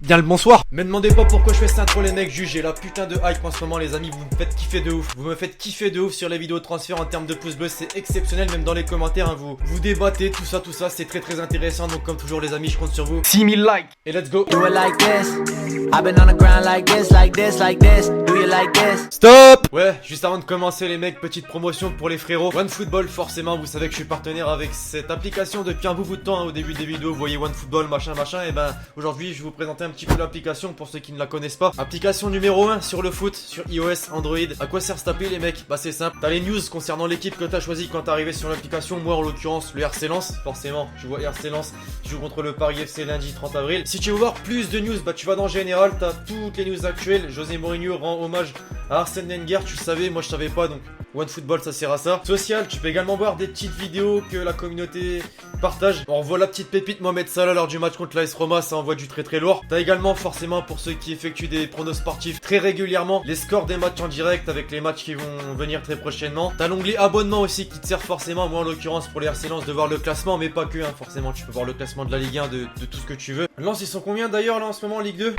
Bien le bonsoir. Me demandez pas pourquoi je fais cette intro les mecs, jugez la putain de hype en ce moment les amis, vous me faites kiffer de ouf. Vous me faites kiffer de ouf sur les vidéos de transfert en termes de pouces bleus, c'est exceptionnel même dans les commentaires hein, vous débattez tout ça, c'est très intéressant. Donc comme toujours les amis, je compte sur vous. 6000 likes et let's go. Do it like this. I've been on the ground like this, like this, like this. Do you like this? Stop. Ouais, juste avant de commencer les mecs, petite promotion pour les frérots. OneFootball, forcément, vous savez que je suis partenaire avec cette application depuis un bout de temps hein, au début des vidéos, vous voyez OneFootball, machin. Et ben aujourd'hui je vais vous présenter un petit peu l'application pour ceux qui ne la connaissent pas. Application numéro 1 sur le foot, sur iOS, Android. À quoi sert cette appli les mecs? Bah c'est simple, t'as les news concernant l'équipe que t'as choisi quand t'es arrivé sur l'application. Moi en l'occurrence le RC Lens, forcément, tu vois RC Lens qui joue contre le Paris FC lundi 30 avril. Si tu veux voir plus de news, bah tu vas dans Général, t'as toutes les news actuelles. José Mourinho rend hommage à Arsène Wenger, tu le savais, moi je savais pas donc OneFootball ça sert à ça. Social, tu peux également voir des petites vidéos que la communauté partage. On revoit la petite pépite Mohamed Salah lors du match contre l'AS Roma, ça envoie du très lourd. T'as également forcément pour ceux qui effectuent des pronos sportifs très régulièrement les scores des matchs en direct avec les matchs qui vont venir très prochainement. T'as l'onglet abonnement aussi qui te sert forcément, moi en l'occurrence pour les RC Lens de voir le classement, mais pas que hein, forcément tu peux voir le classement de la Ligue 1, de tout ce que tu veux. Lens ils sont combien d'ailleurs là en ce moment en Ligue 2?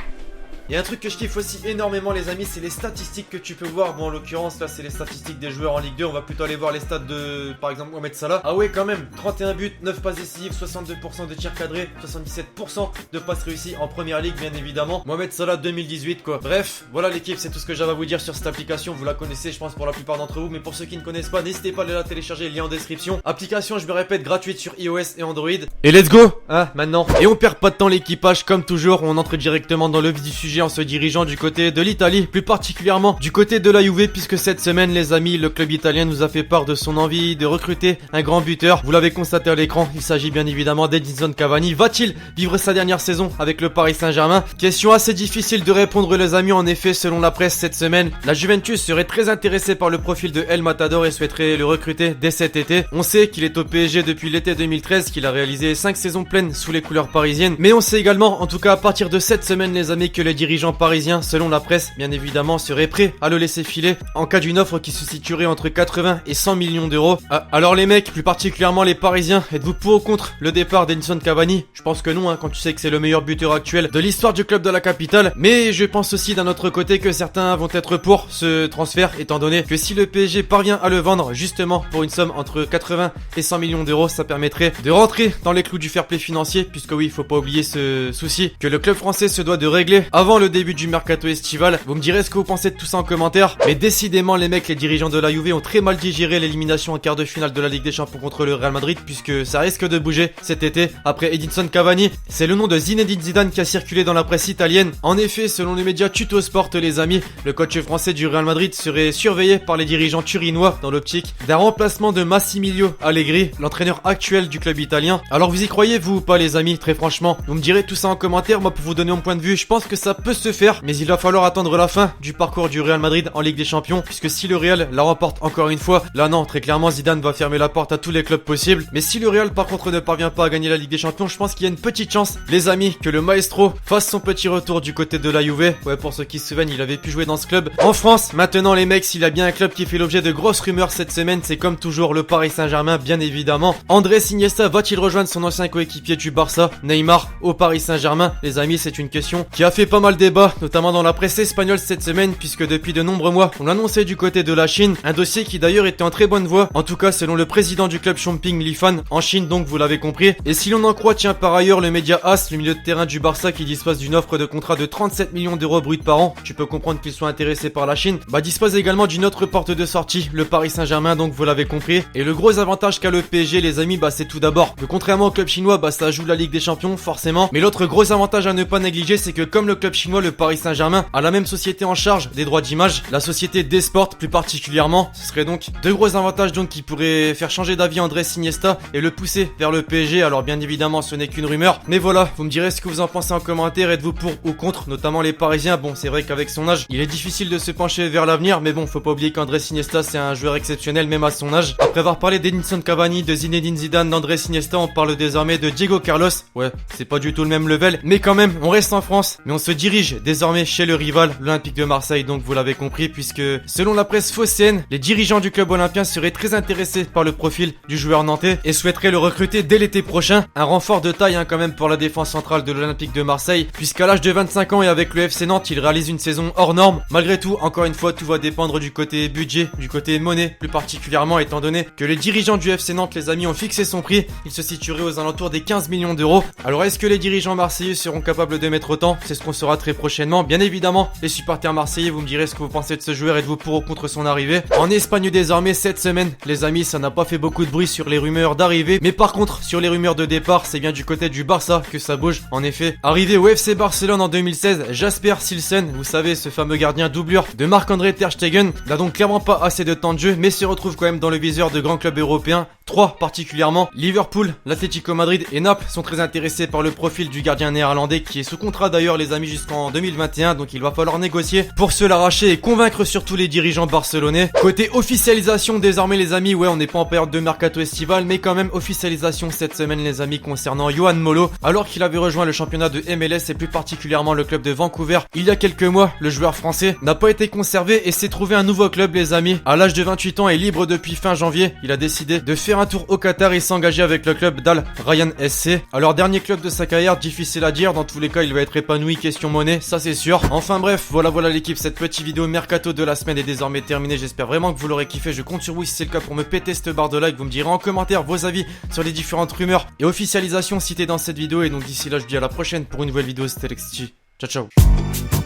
Il y a un truc que je kiffe aussi énormément les amis, c'est les statistiques que tu peux voir. Bon en l'occurrence là c'est les statistiques des joueurs en Ligue 2, on va plutôt aller voir les stats de par exemple Mohamed Salah. Ah ouais quand même, 31 buts, 9 passes décisives, 62% de tirs cadrés, 77% de passes réussies en première ligue bien évidemment. Mohamed Salah 2018 quoi. Bref, voilà l'équipe, c'est tout ce que j'avais à vous dire sur cette application. Vous la connaissez je pense pour la plupart d'entre vous, mais pour ceux qui ne connaissent pas, n'hésitez pas à aller la télécharger, lien en description. Application je me répète gratuite sur iOS et Android. Et let's go hein maintenant. Et on perd pas de temps l'équipage comme toujours, on entre directement dans le vif du sujet en se dirigeant du côté de l'Italie, plus particulièrement du côté de la Juve, puisque cette semaine les amis, le club italien nous a fait part de son envie de recruter un grand buteur. Vous l'avez constaté à l'écran, il s'agit bien évidemment d'Edinson Cavani. Va-t-il vivre sa dernière saison avec le Paris Saint-Germain? Question assez difficile de répondre les amis, en effet selon la presse cette semaine, la Juventus serait très intéressée par le profil de El Matador et souhaiterait le recruter dès cet été. On sait qu'il est au PSG depuis l'été 2013, qu'il a réalisé 5 saisons pleines sous les couleurs parisiennes, mais on sait également, en tout cas à partir de cette semaine les amis, que les dirigeants parisiens, selon la presse, bien évidemment, serait prêt à le laisser filer en cas d'une offre qui se situerait entre 80 et 100 millions d'euros. Alors les mecs, plus particulièrement les Parisiens, êtes-vous pour ou contre le départ d'Edinson Cavani? Je pense que non, hein, quand tu sais que c'est le meilleur buteur actuel de l'histoire du club de la capitale. Mais je pense aussi d'un autre côté que certains vont être pour ce transfert, étant donné que si le PSG parvient à le vendre justement pour une somme entre 80 et 100 millions d'euros, ça permettrait de rentrer dans les clous du fair play financier, puisque oui, il faut pas oublier ce souci que le club français se doit de régler avant le début du mercato estival. Vous me direz ce que vous pensez de tout ça en commentaire, mais décidément les mecs, les dirigeants de la Juve ont très mal digéré l'élimination en quart de finale de la Ligue des Champions contre le Real Madrid, puisque ça risque de bouger cet été après Edinson Cavani. C'est le nom de Zinedine Zidane qui a circulé dans la presse italienne. En effet, selon les médias Tuttosport les amis, le coach français du Real Madrid serait surveillé par les dirigeants turinois dans l'optique d'un remplacement de Massimiliano Allegri, l'entraîneur actuel du club italien. Alors vous y croyez vous ou pas les amis? Très franchement, vous me direz tout ça en commentaire. Moi pour vous donner mon point de vue, je pense que ça peut se faire, mais il va falloir attendre la fin du parcours du Real Madrid en Ligue des Champions, puisque si le Real la remporte encore une fois, là non, très clairement Zidane va fermer la porte à tous les clubs possibles. Mais si le Real par contre ne parvient pas à gagner la Ligue des Champions, je pense qu'il y a une petite chance les amis que le maestro fasse son petit retour du côté de la Juve. Ouais, pour ceux qui se souviennent, il avait pu jouer dans ce club en France. Maintenant les mecs, s'il y a bien un club qui fait l'objet de grosses rumeurs cette semaine, c'est comme toujours le Paris Saint-Germain bien évidemment. Andrés Iniesta va-t-il rejoindre son ancien coéquipier du Barça, Neymar, au Paris Saint-Germain? Les amis, c'est une question qui a fait pas mal débat, notamment dans la presse espagnole cette semaine, puisque depuis de nombreux mois, on l'annonçait du côté de la Chine, un dossier qui d'ailleurs était en très bonne voie, en tout cas selon le président du club Chomping Lifan, en Chine donc vous l'avez compris. Et si l'on en croit, tiens par ailleurs le média AS, le milieu de terrain du Barça qui dispose d'une offre de contrat de 37 millions d'euros bruts par an, tu peux comprendre qu'il soit intéressé par la Chine, bah dispose également d'une autre porte de sortie, le Paris Saint-Germain donc vous l'avez compris. Et le gros avantage qu'a le PSG les amis, bah c'est tout d'abord que contrairement au club chinois, bah ça joue la Ligue des Champions forcément, mais l'autre gros avantage à ne pas négliger, c'est que comme le club chinois, le Paris Saint-Germain a la même société en charge des droits d'image, la société D-Sport plus particulièrement. Ce serait donc deux gros avantages donc qui pourraient faire changer d'avis Andrés Iniesta et le pousser vers le PSG. Alors bien évidemment ce n'est qu'une rumeur, mais voilà, vous me direz ce que vous en pensez en commentaire. Êtes-vous pour ou contre, notamment les Parisiens? Bon c'est vrai qu'avec son âge il est difficile de se pencher vers l'avenir, mais bon faut pas oublier qu'Andrés Iniesta c'est un joueur exceptionnel même à son âge. Après avoir parlé d'Edinson Cavani, de Zinedine Zidane, d'Andrés Iniesta, on parle désormais de Diego Carlos. Ouais, c'est pas du tout le même level, mais quand même on reste en France, mais on se dirige dirige désormais chez le rival, l'Olympique de Marseille, donc vous l'avez compris, puisque selon la presse phocéenne, les dirigeants du club olympien seraient très intéressés par le profil du joueur nantais et souhaiteraient le recruter dès l'été prochain. Un renfort de taille quand même pour la défense centrale de l'Olympique de Marseille, puisqu'à l'âge de 25 ans et avec le FC Nantes, il réalise une saison hors norme. Malgré tout, encore une fois, tout va dépendre du côté budget, du côté monnaie, plus particulièrement étant donné que les dirigeants du FC Nantes, les amis, ont fixé son prix. Il se situerait aux alentours des 15 millions d'euros. Alors est-ce que les dirigeants marseillais seront capables de mettre autant? C'est ce qu'on saura très prochainement. Bien évidemment, les supporters marseillais, vous me direz ce que vous pensez de ce joueur. Êtes-vous pour ou contre son arrivée? En Espagne désormais, cette semaine, les amis, ça n'a pas fait beaucoup de bruit sur les rumeurs d'arrivée. Mais par contre, sur les rumeurs de départ, c'est bien du côté du Barça que ça bouge. En effet, arrivé au FC Barcelone en 2016, Jasper Cillessen, vous savez, ce fameux gardien doublure de Marc-André Ter Stegen, n'a donc clairement pas assez de temps de jeu, mais se retrouve quand même dans le viseur de grands clubs européens. 3 particulièrement, Liverpool, l'Atlético Madrid et Naples sont très intéressés par le profil du gardien néerlandais qui est sous contrat d'ailleurs les amis jusqu'en 2021, donc il va falloir négocier pour se l'arracher et convaincre surtout les dirigeants barcelonais. Côté officialisation désormais les amis, ouais on n'est pas en période de mercato estival mais quand même officialisation cette semaine les amis concernant Yohan Molo, alors qu'il avait rejoint le championnat de MLS et plus particulièrement le club de Vancouver il y a quelques mois. Le joueur français n'a pas été conservé et s'est trouvé un nouveau club les amis. À l'âge de 28 ans et libre depuis fin janvier, il a décidé de faire un tour au Qatar et s'engager avec le club d'Al Rayyan SC. Alors dernier club de sa carrière, difficile à dire, dans tous les cas il va être épanoui, question monnaie, ça c'est sûr. Enfin bref, voilà l'équipe, cette petite vidéo mercato de la semaine est désormais terminée, j'espère vraiment que vous l'aurez kiffé, je compte sur vous si c'est le cas pour me péter cette barre de like, vous me direz en commentaire vos avis sur les différentes rumeurs et officialisations citées dans cette vidéo et donc d'ici là je vous dis à la prochaine pour une nouvelle vidéo, c'était Lexti, ciao ciao.